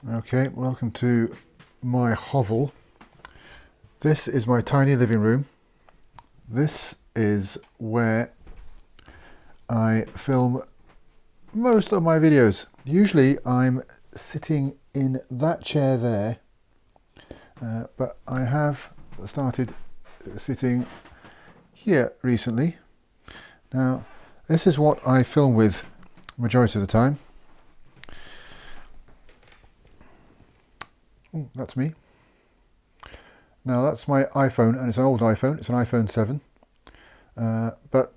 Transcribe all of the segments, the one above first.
Okay, welcome to my hovel. This is my tiny living room. This is where I film most of my videos. Usually I'm sitting in that chair there, but I have started sitting here recently. Now, this is what I film with majority of the time. Ooh, that's me. Now that's my iPhone, and it's an old iPhone. It's an iPhone 7, but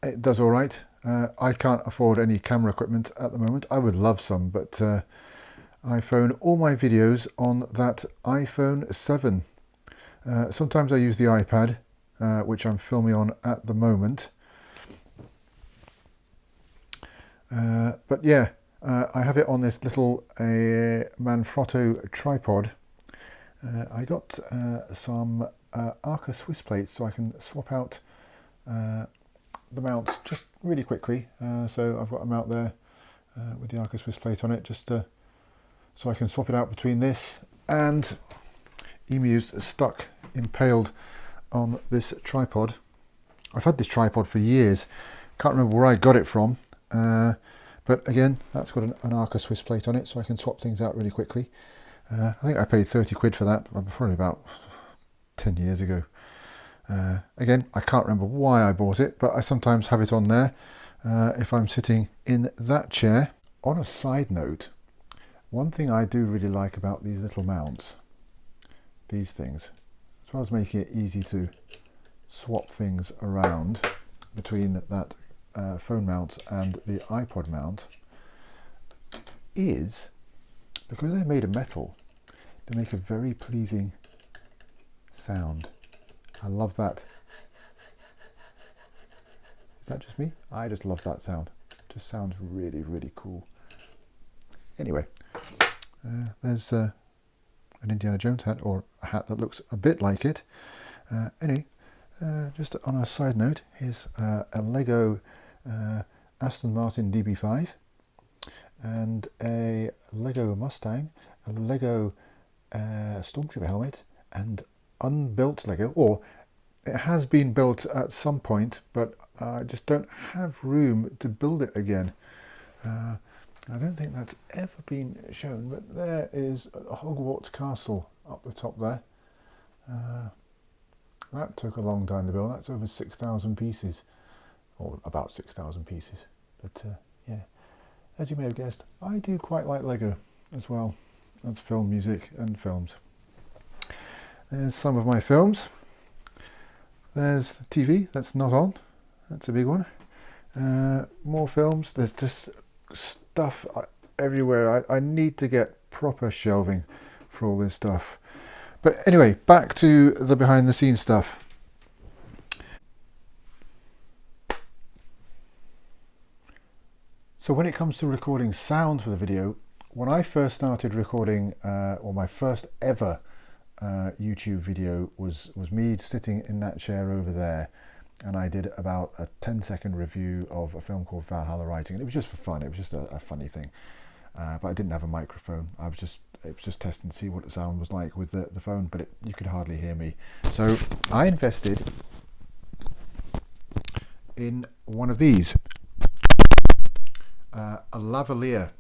it does all right. I can't afford any camera equipment at the moment. I would love some, but I phone all my videos on that iPhone 7. Sometimes I use the iPad, which I'm filming on at the moment. But yeah, I have it on this little Manfrotto tripod. I got some Arca Swiss plates, so I can swap out the mounts just really quickly. So I've got a mount there with the Arca Swiss plate on it, just so I can swap it out between this and emus stuck, impaled on this tripod. I've had this tripod for years, can't remember where I got it from, but again, that's got an Arca Swiss plate on it, so I can swap things out really quickly. I think I paid 30 quid for that, probably about 10 years ago. Again, I can't remember why I bought it, but I sometimes have it on there if I'm sitting in that chair. On a side note, one thing I do really like about these little mounts, these things, as well as making it easy to swap things around between that phone mount and the iPod mount, is because they're made of metal, they make a very pleasing sound. I love that. Is that just me? I just love that sound. It just sounds really, really cool. Anyway, there's an Indiana Jones hat, or a hat that looks a bit like it. Anyway, just on a side note, here's a Lego Aston Martin DB5 and a Lego Mustang, a Lego Stormtrooper helmet, and unbuilt Lego, or it has been built at some point, but I just don't have room to build it again. I don't think that's ever been shown, but there is a Hogwarts Castle up the top there. That took a long time to build. That's over 6,000 pieces, or about 6,000 pieces. But yeah, as you may have guessed, I do quite like Lego as well as film music and films. There's some of my films. There's the TV that's not on. That's a big one. More films. There's just stuff everywhere. I need to get proper shelving for all this stuff. But anyway, back to the behind the scenes stuff. So when it comes to recording sound for the video, when I first started recording, or my first ever YouTube video was me sitting in that chair over there, and I did about a 10-second review of a film called Valhalla Rising, and it was just for fun. It was just a funny thing, but I didn't have a microphone. It was just testing to see what the sound was like with the phone, but you could hardly hear me. So I invested in one of these, a lavalier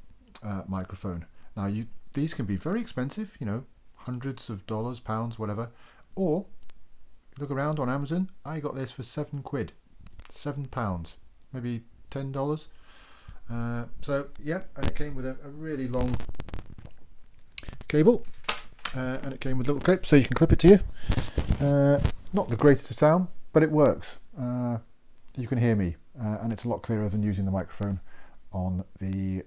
microphone. Now these can be very expensive, hundreds of dollars, pounds, whatever, or look around on Amazon. I got this for 7 quid, £7, maybe $10. So yeah, and it came with a really long cable, and it came with little clips so you can clip it to you. Not the greatest of sound, but it works. You can hear me, and it's a lot clearer than using the microphone on the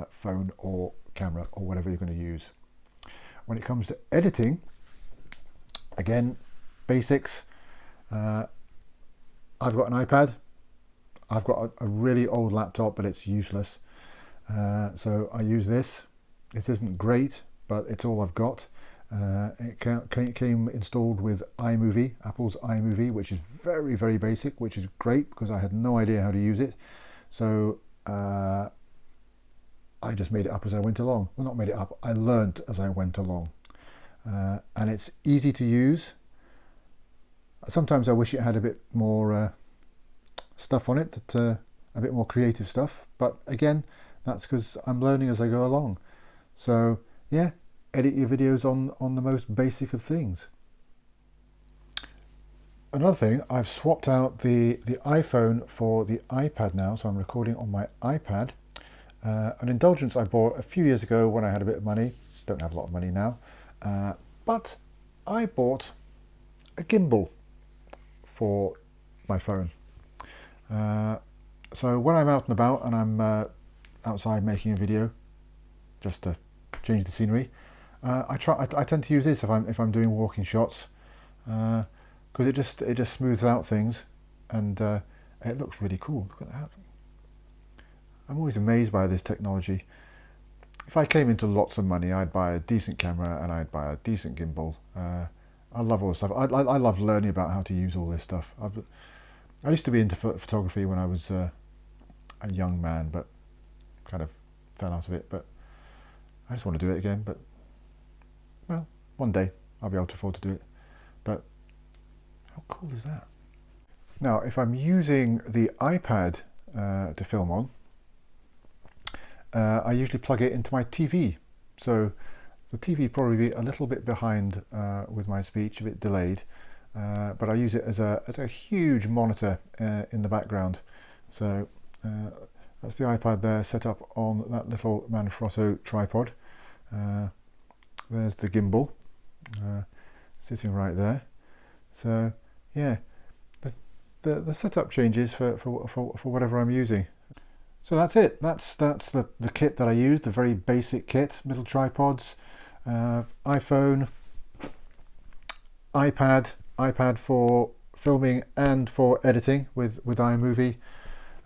phone or camera or whatever you're going to use. When it comes to editing, again, basics. I've got an iPad. I've got a really old laptop, but it's useless. So I use this. It isn't great, but it's all I've got. It came installed with iMovie, Apple's iMovie, which is very, very basic, which is great because I had no idea how to use it. So I just made it up as I went along. Well, not made it up, I learnt as I went along. And it's easy to use. Sometimes I wish it had a bit more stuff on it, a bit more creative stuff. But again, that's because I'm learning as I go along. So yeah, edit your videos on the most basic of things. Another thing, I've swapped out the iPhone for the iPad now, so I'm recording on my iPad. An indulgence I bought a few years ago when I had a bit of money. Don't have a lot of money now, but I bought a gimbal for my phone. So when I'm out and about and I'm outside making a video, just to change the scenery, I tend to use this if I'm doing walking shots, because it just smooths out things, and it looks really cool. Look at that. I'm always amazed by this technology. If I came into lots of money, I'd buy a decent camera and I'd buy a decent gimbal. I love all this stuff. I love learning about how to use all this stuff. I used to be into photography when I was a young man, but kind of fell out of it. But I just want to do it again. But well, one day I'll be able to afford to do it. But how cool is that? Now, if I'm using the iPad to film on, I usually plug it into my TV. So the TV probably be a little bit behind with my speech, a bit delayed, but I use it as a huge monitor in the background. So that's the iPad there, set up on that little Manfrotto tripod. There's the gimbal sitting right there. So yeah, the setup changes for whatever I'm using. So that's it. That's the kit that I used, the very basic kit. Middle tripods, iPhone, iPad for filming and for editing with iMovie.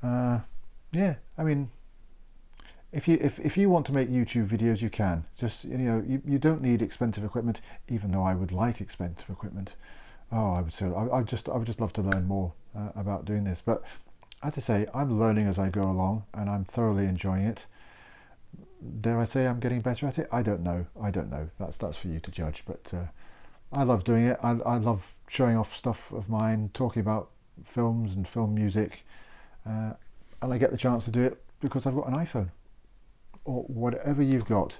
Yeah, I mean, if you want to make YouTube videos, you can. Just you don't need expensive equipment, even though I would like expensive equipment. Oh, I would just love to learn more about doing this, but. As I say, I'm learning as I go along, and I'm thoroughly enjoying it. Dare I say I'm getting better at it? I don't know. That's for you to judge. But I love doing it. I love showing off stuff of mine, talking about films and film music, and I get the chance to do it because I've got an iPhone or whatever you've got.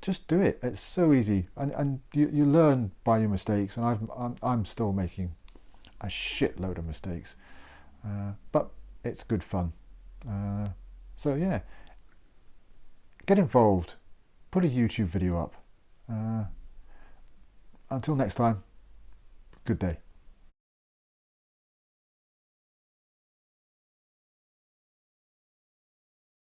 Just do it. It's so easy, and you learn by your mistakes. And I'm still making a shitload of mistakes. But it's good fun. So yeah, get involved, put a YouTube video up. Until next time, good day.